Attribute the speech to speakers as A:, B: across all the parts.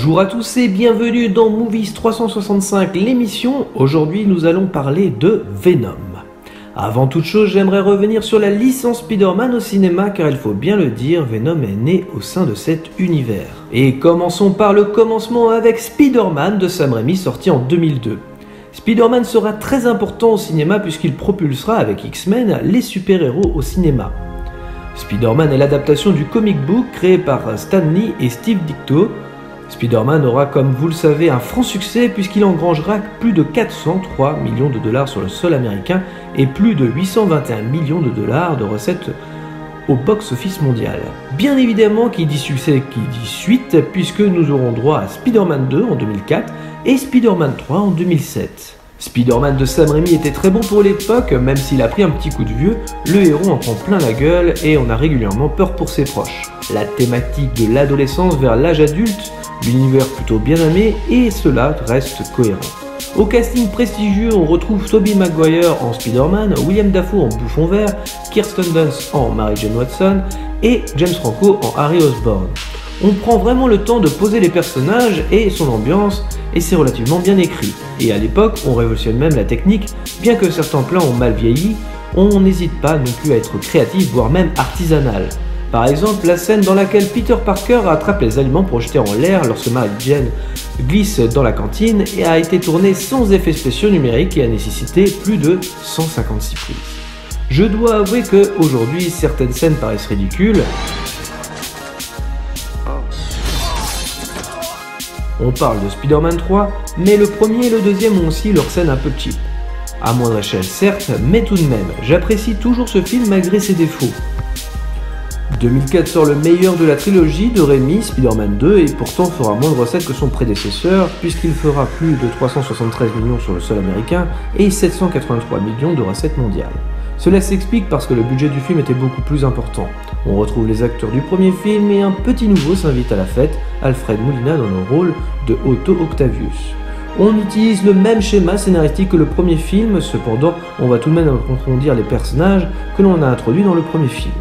A: Bonjour à tous et bienvenue dans Movies 365, l'émission. Aujourd'hui, nous allons parler de Venom. Avant toute chose, j'aimerais revenir sur la licence Spider-Man au cinéma car il faut bien le dire, Venom est né au sein de cet univers. Et commençons par le commencement avec Spider-Man de Sam Raimi sorti en 2002. Spider-Man sera très important au cinéma puisqu'il propulsera avec X-Men les super-héros au cinéma. Spider-Man est l'adaptation du comic book créé par Stan Lee et Steve Ditko. Spider-Man aura, comme vous le savez, un franc succès puisqu'il engrangera plus de 403 millions de dollars sur le sol américain et plus de 821 millions de dollars de recettes au box-office mondial. Bien évidemment, qui dit succès, qui dit suite, puisque nous aurons droit à Spider-Man 2 en 2004 et Spider-Man 3 en 2007. Spider-Man de Sam Raimi était très bon pour l'époque, même s'il a pris un petit coup de vieux, le héros en prend plein la gueule et on a régulièrement peur pour ses proches. La thématique de l'adolescence vers l'âge adulte, l'univers plutôt bien aimé et cela reste cohérent. Au casting prestigieux, on retrouve Tobey Maguire en Spider-Man, William Dafoe en Bouffon Vert, Kirsten Dunst en Mary Jane Watson et James Franco en Harry Osborn. On prend vraiment le temps de poser les personnages et son ambiance, et c'est relativement bien écrit. Et à l'époque, on révolutionne même la technique, bien que certains plans ont mal vieilli, on n'hésite pas non plus à être créatif, voire même artisanal. Par exemple, la scène dans laquelle Peter Parker attrape les aliments projetés en l'air lorsque Mary Jane glisse dans la cantine et a été tournée sans effets spéciaux numériques et a nécessité plus de 156 prises. Je dois avouer que aujourd'hui certaines scènes paraissent ridicules. On parle de Spider-Man 3, mais le premier et le deuxième ont aussi leurs scènes un peu cheap. À moindre échelle certes, mais tout de même, j'apprécie toujours ce film malgré ses défauts. 2004 sort le meilleur de la trilogie de Raimi, Spider-Man 2, et pourtant fera moins de recettes que son prédécesseur, puisqu'il fera plus de 373 millions sur le sol américain et 783 millions de recettes mondiales. Cela s'explique parce que le budget du film était beaucoup plus important. On retrouve les acteurs du premier film et un petit nouveau s'invite à la fête, Alfred Molina dans le rôle de Otto Octavius. On utilise le même schéma scénaristique que le premier film, cependant on va tout de même approfondir les personnages que l'on a introduits dans le premier film.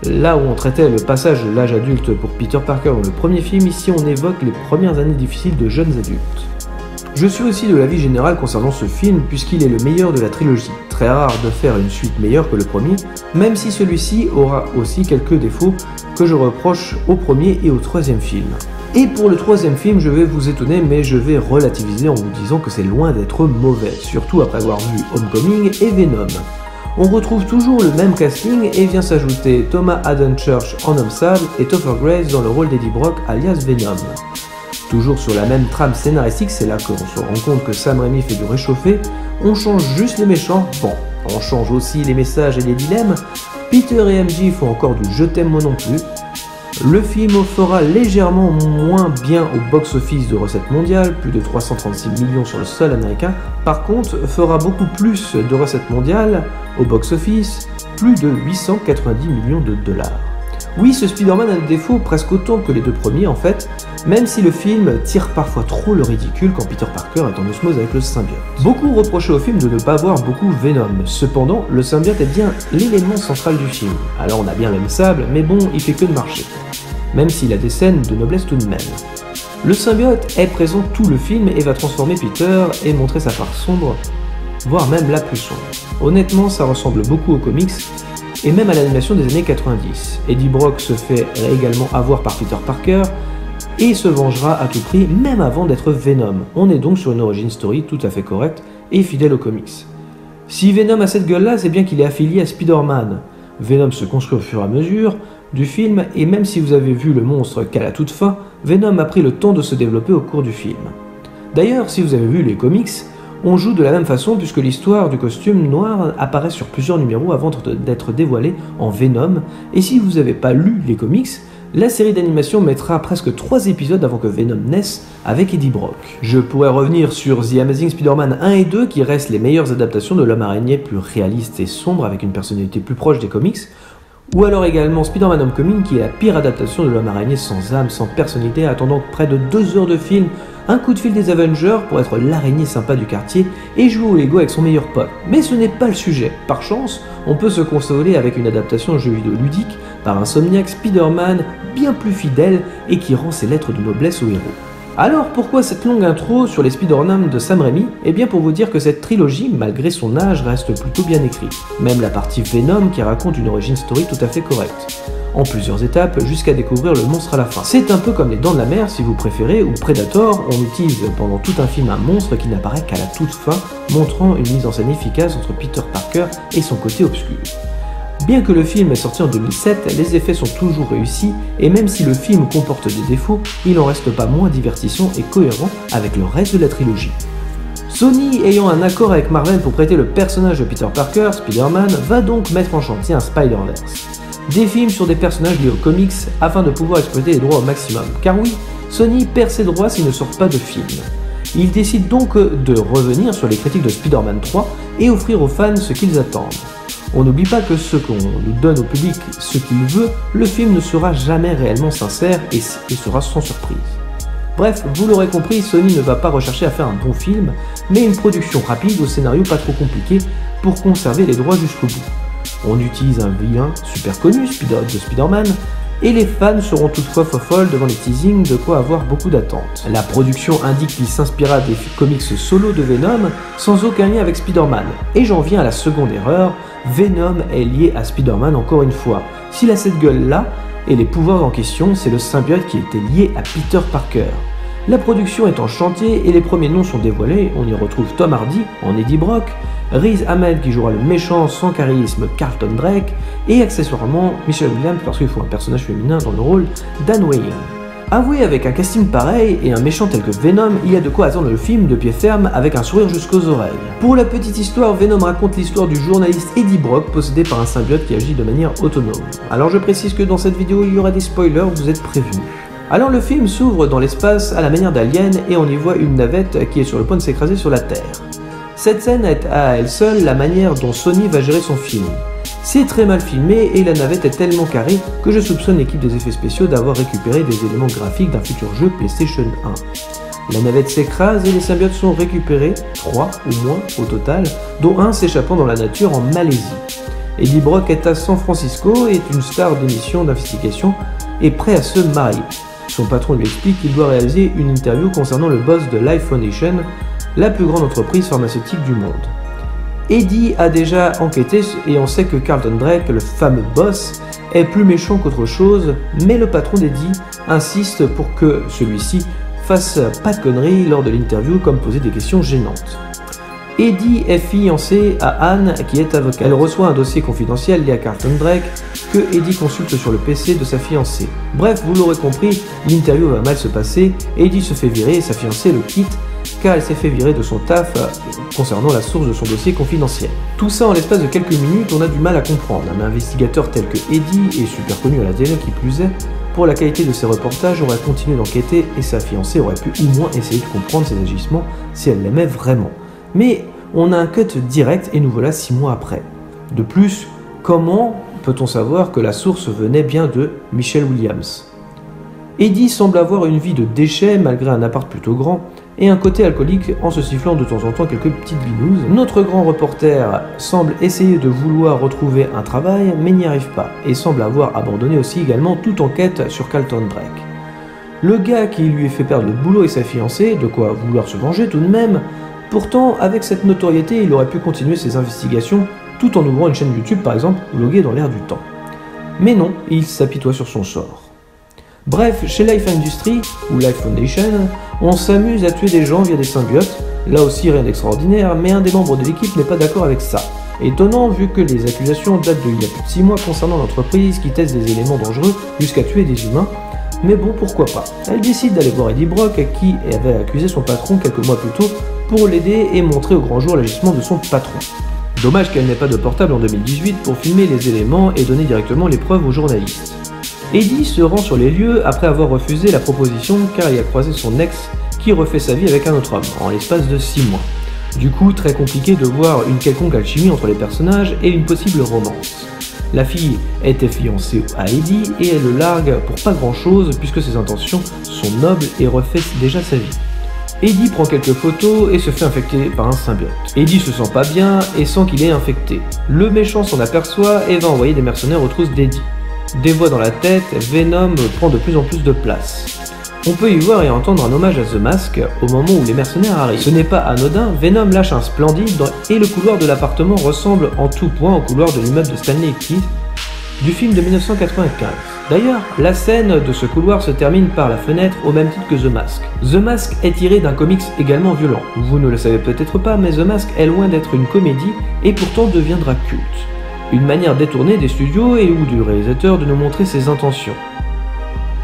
A: Là où on traitait le passage de l'âge adulte pour Peter Parker dans le premier film, ici on évoque les premières années difficiles de jeunes adultes. Je suis aussi de l'avis général concernant ce film puisqu'il est le meilleur de la trilogie. Très rare de faire une suite meilleure que le premier, même si celui-ci aura aussi quelques défauts que je reproche au premier et au troisième film. Et pour le troisième film, je vais vous étonner, mais je vais relativiser en vous disant que c'est loin d'être mauvais, surtout après avoir vu Homecoming et Venom. On retrouve toujours le même casting et vient s'ajouter Thomas Haden Church en Homme Sable et Topher Grace dans le rôle d'Eddie Brock alias Venom. Toujours sur la même trame scénaristique, c'est là qu'on se rend compte que Sam Raimi fait du réchauffé, on change juste les méchants, bon, on change aussi les messages et les dilemmes, Peter et MJ font encore du je t'aime moi non plus. Le film fera légèrement moins bien au box-office de recettes mondiales, plus de 336 millions sur le sol américain. Par contre, fera beaucoup plus de recettes mondiales au box-office, plus de 890 millions de dollars. Oui, ce Spider-Man a des défauts presque autant que les deux premiers en fait, même si le film tire parfois trop le ridicule quand Peter Parker est en osmose avec le symbiote. Beaucoup reprochaient au film de ne pas voir beaucoup Venom, cependant le symbiote est bien l'élément central du film. Alors on a bien l'homme sable, mais bon, il fait que de marcher. Même s'il a des scènes de noblesse tout de même. Le symbiote est présent tout le film et va transformer Peter et montrer sa part sombre, voire même la plus sombre. Honnêtement, ça ressemble beaucoup aux comics, et même à l'animation des années 90. Eddie Brock se fait également avoir par Peter Parker, et se vengera à tout prix, même avant d'être Venom. On est donc sur une origin story tout à fait correcte et fidèle aux comics. Si Venom a cette gueule-là, c'est bien qu'il est affilié à Spider-Man. Venom se construit au fur et à mesure du film, et même si vous avez vu le monstre qu'à la toute fin, Venom a pris le temps de se développer au cours du film. D'ailleurs, si vous avez vu les comics, on joue de la même façon puisque l'histoire du costume noir apparaît sur plusieurs numéros avant d'être dévoilée en Venom, et si vous n'avez pas lu les comics, la série d'animation mettra presque 3 épisodes avant que Venom naisse avec Eddie Brock. Je pourrais revenir sur The Amazing Spider-Man 1 et 2 qui restent les meilleures adaptations de l'homme araignée plus réaliste et sombre avec une personnalité plus proche des comics, ou alors également Spider-Man Homecoming qui est la pire adaptation de l'homme araignée sans âme, sans personnalité, attendant près de 2 heures de film, un coup de fil des Avengers pour être l'araignée sympa du quartier et jouer au Lego avec son meilleur pote. Mais ce n'est pas le sujet. Par chance, on peut se consoler avec une adaptation jeu vidéo ludique par Insomniac Spider-Man bien plus fidèle et qui rend ses lettres de noblesse au héros. Alors pourquoi cette longue intro sur les Spider-Man de Sam Raimi? Eh bien pour vous dire que cette trilogie, malgré son âge, reste plutôt bien écrite. Même la partie Venom qui raconte une origin story tout à fait correcte. En plusieurs étapes, jusqu'à découvrir le monstre à la fin. C'est un peu comme les Dents de la Mer si vous préférez, ou Predator, on utilise pendant tout un film un monstre qui n'apparaît qu'à la toute fin, montrant une mise en scène efficace entre Peter Parker et son côté obscur. Bien que le film est sorti en 2007, les effets sont toujours réussis, et même si le film comporte des défauts, il n'en reste pas moins divertissant et cohérent avec le reste de la trilogie. Sony, ayant un accord avec Marvel pour prêter le personnage de Peter Parker, Spider-Man, va donc mettre en chantier un Spider-Verse. Des films sur des personnages liés aux comics afin de pouvoir exploiter les droits au maximum. Car oui, Sony perd ses droits s'il ne sort pas de film. Il décide donc de revenir sur les critiques de Spider-Man 3 et offrir aux fans ce qu'ils attendent. On n'oublie pas que ce qu'on nous donne au public ce qu'il veut, le film ne sera jamais réellement sincère et sera sans surprise. Bref, vous l'aurez compris, Sony ne va pas rechercher à faire un bon film, mais une production rapide au scénario pas trop compliqué pour conserver les droits jusqu'au bout. On utilise un vilain super connu de Spider-Man, et les fans seront toutefois folles devant les teasings, de quoi avoir beaucoup d'attentes. La production indique qu'il s'inspira des comics solo de Venom, sans aucun lien avec Spider-Man. Et j'en viens à la seconde erreur, Venom est lié à Spider-Man encore une fois. S'il a cette gueule-là, et les pouvoirs en question, c'est le symbiote qui était lié à Peter Parker. La production est en chantier et les premiers noms sont dévoilés, on y retrouve Tom Hardy en Eddie Brock, Riz Ahmed qui jouera le méchant sans charisme Carlton Drake, et accessoirement Michelle Williams parce qu'il faut un personnage féminin dans le rôle, Dan Wayne. Avouez, avec un casting pareil et un méchant tel que Venom, il y a de quoi attendre le film de pied ferme avec un sourire jusqu'aux oreilles. Pour la petite histoire, Venom raconte l'histoire du journaliste Eddie Brock possédé par un symbiote qui agit de manière autonome. Alors je précise que dans cette vidéo il y aura des spoilers, vous êtes prévenus. Alors le film s'ouvre dans l'espace à la manière d'Alien et on y voit une navette qui est sur le point de s'écraser sur la Terre. Cette scène est à elle seule la manière dont Sony va gérer son film. C'est très mal filmé et la navette est tellement carrée que je soupçonne l'équipe des effets spéciaux d'avoir récupéré des éléments graphiques d'un futur jeu PlayStation 1. La navette s'écrase et les symbiotes sont récupérés, 3 ou moins au total, dont un s'échappant dans la nature en Malaisie. Eddie Brock est à San Francisco et est une star d'émission d'investigation et prêt à se marier. Son patron lui explique qu'il doit réaliser une interview concernant le boss de Life Foundation, la plus grande entreprise pharmaceutique du monde. Eddie a déjà enquêté et on sait que Carlton Drake, le fameux boss, est plus méchant qu'autre chose, mais le patron d'Eddie insiste pour que celui-ci fasse pas de conneries lors de l'interview comme poser des questions gênantes. Eddie est fiancé à Anne qui est avocate. Elle reçoit un dossier confidentiel lié à Carlton Drake que Eddie consulte sur le PC de sa fiancée. Bref, vous l'aurez compris, l'interview va mal se passer, Eddie se fait virer et sa fiancée le quitte car elle s'est fait virer de son taf concernant la source de son dossier confidentiel. Tout ça en l'espace de quelques minutes, on a du mal à comprendre. Un investigateur tel que Eddie, et super connu à la télé qui plus est, pour la qualité de ses reportages, aurait continué d'enquêter et sa fiancée aurait pu au moins essayer de comprendre ses agissements si elle l'aimait vraiment. Mais on a un cut direct et nous voilà 6 mois après. De plus, comment peut-on savoir que la source venait bien de Michelle Williams? Eddie semble avoir une vie de déchet malgré un appart plutôt grand et un côté alcoolique en se sifflant de temps en temps quelques petites binouses. Notre grand reporter semble essayer de vouloir retrouver un travail mais n'y arrive pas et semble avoir abandonné aussi également toute enquête sur Carlton Drake. Le gars qui lui fait perdre le boulot et sa fiancée, de quoi vouloir se venger tout de même. Pourtant, avec cette notoriété, il aurait pu continuer ses investigations tout en ouvrant une chaîne YouTube par exemple, vloguer dans l'air du temps. Mais non, il s'apitoie sur son sort. Bref, chez Life Industry, ou Life Foundation, on s'amuse à tuer des gens via des symbiotes, là aussi rien d'extraordinaire, mais un des membres de l'équipe n'est pas d'accord avec ça. Étonnant vu que les accusations datent d'il y a plus de 6 mois concernant l'entreprise qui teste des éléments dangereux jusqu'à tuer des humains, mais bon pourquoi pas. Elle décide d'aller voir Eddie Brock qui avait accusé son patron quelques mois plus tôt pour l'aider et montrer au grand jour l'agissement de son patron. Dommage qu'elle n'ait pas de portable en 2018 pour filmer les éléments et donner directement les preuves aux journalistes. Eddie se rend sur les lieux après avoir refusé la proposition car il a croisé son ex qui refait sa vie avec un autre homme en l'espace de 6 mois. Du coup, très compliqué de voir une quelconque alchimie entre les personnages et une possible romance. La fille était fiancée à Eddie et elle le largue pour pas grand chose puisque ses intentions sont nobles et refait déjà sa vie. Eddie prend quelques photos et se fait infecter par un symbiote. Eddie se sent pas bien et sent qu'il est infecté. Le méchant s'en aperçoit et va envoyer des mercenaires aux trousses d'Eddie. Des voix dans la tête, Venom prend de plus en plus de place. On peut y voir et entendre un hommage à The Mask au moment où les mercenaires arrivent. Ce n'est pas anodin, Venom lâche un splendide et le couloir de l'appartement ressemble en tout point au couloir de l'immeuble de Stanley Keith du film de 1995. D'ailleurs, la scène de ce couloir se termine par la fenêtre au même titre que The Mask. The Mask est tiré d'un comics également violent. Vous ne le savez peut-être pas, mais The Mask est loin d'être une comédie et pourtant deviendra culte. Une manière détournée des studios et ou du réalisateur de nous montrer ses intentions.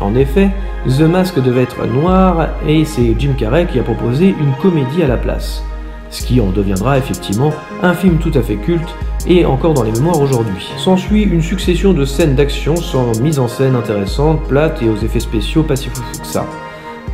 A: En effet, The Mask devait être noir et c'est Jim Carrey qui a proposé une comédie à la place. Ce qui en deviendra effectivement un film tout à fait culte et encore dans les mémoires aujourd'hui. S'ensuit une succession de scènes d'action sans mise en scène intéressante, plate et aux effets spéciaux pas si foufou que ça.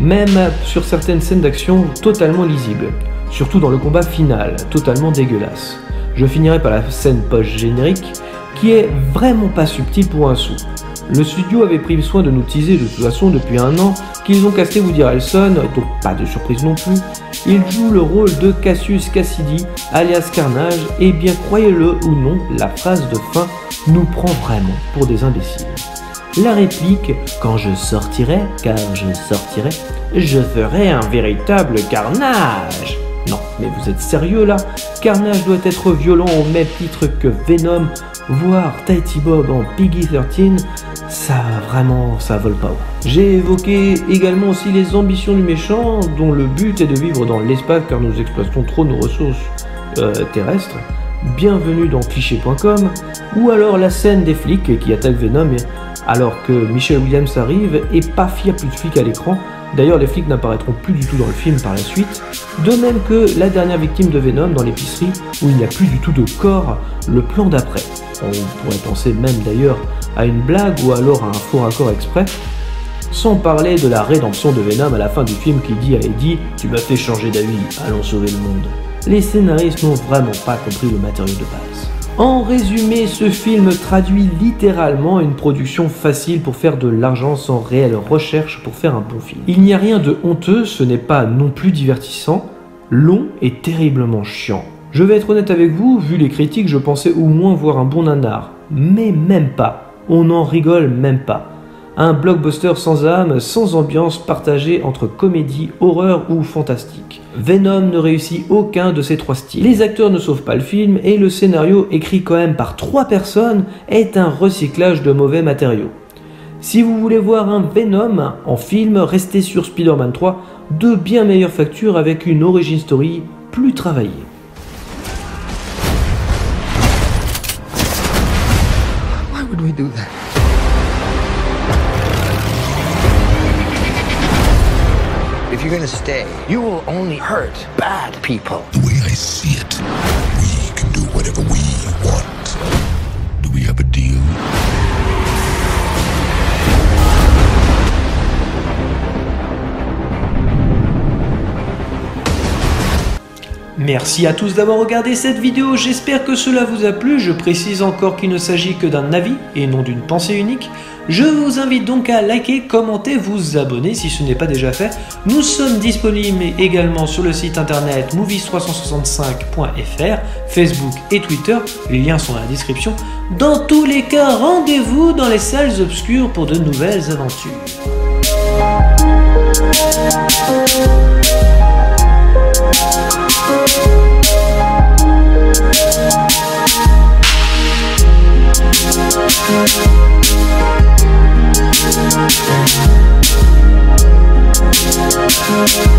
A: Même sur certaines scènes d'action totalement lisibles, surtout dans le combat final, totalement dégueulasse. Je finirai par la scène post-générique qui est vraiment pas subtile pour un sou. Le studio avait pris soin de nous teaser de toute façon depuis un an qu'ils ont casté Woody Harrelson, donc pas de surprise non plus. Il joue le rôle de Cassius Cassidy, alias Carnage, et bien croyez-le ou non, la phrase de fin nous prend vraiment pour des imbéciles. La réplique « Quand je sortirai, car je sortirai, je ferai un véritable carnage !» Non, mais vous êtes sérieux là? Carnage doit être violent au même titre que Venom, voire Tighty Bob en PG-13, ça vole pas haut. J'ai évoqué également aussi les ambitions du méchant, dont le but est de vivre dans l'espace car nous exploitons trop nos ressources terrestres. Bienvenue dans cliché.com, ou alors la scène des flics qui attaquent Venom alors que Michelle Williams arrive et paf, il n'y a plus de flics à l'écran. D'ailleurs, les flics n'apparaîtront plus du tout dans le film par la suite, de même que la dernière victime de Venom dans l'épicerie où il n'y a plus du tout de corps, le plan d'après. On pourrait penser même d'ailleurs à une blague ou alors à un faux raccord exprès, sans parler de la rédemption de Venom à la fin du film qui dit à Eddie « Tu m'as fait changer d'avis, allons sauver le monde ». Les scénaristes n'ont vraiment pas compris le matériau de base. En résumé, ce film traduit littéralement une production facile pour faire de l'argent sans réelle recherche pour faire un bon film. Il n'y a rien de honteux, ce n'est pas non plus divertissant, long et terriblement chiant. Je vais être honnête avec vous, vu les critiques, je pensais au moins voir un bon nanar, mais même pas, on n'en rigole même pas. Un blockbuster sans âme, sans ambiance, partagé entre comédie, horreur ou fantastique. Venom ne réussit aucun de ces trois styles. Les acteurs ne sauvent pas le film et le scénario, écrit quand même par 3 personnes, est un recyclage de mauvais matériaux. Si vous voulez voir un Venom en film, restez sur Spider-Man 3, de bien meilleure facture avec une origin story plus travaillée.
B: Why would we do that? If you're gonna stay, you will only hurt bad people.
C: The way I see it, we can do whatever we want. Do we have a deal?
A: Merci à tous d'avoir regardé cette vidéo, j'espère que cela vous a plu. Je précise encore qu'il ne s'agit que d'un avis et non d'une pensée unique. Je vous invite donc à liker, commenter, vous abonner si ce n'est pas déjà fait. Nous sommes disponibles également sur le site internet movies365.fr, Facebook et Twitter, les liens sont dans la description. Dans tous les cas, rendez-vous dans les salles obscures pour de nouvelles aventures. We'll be right back.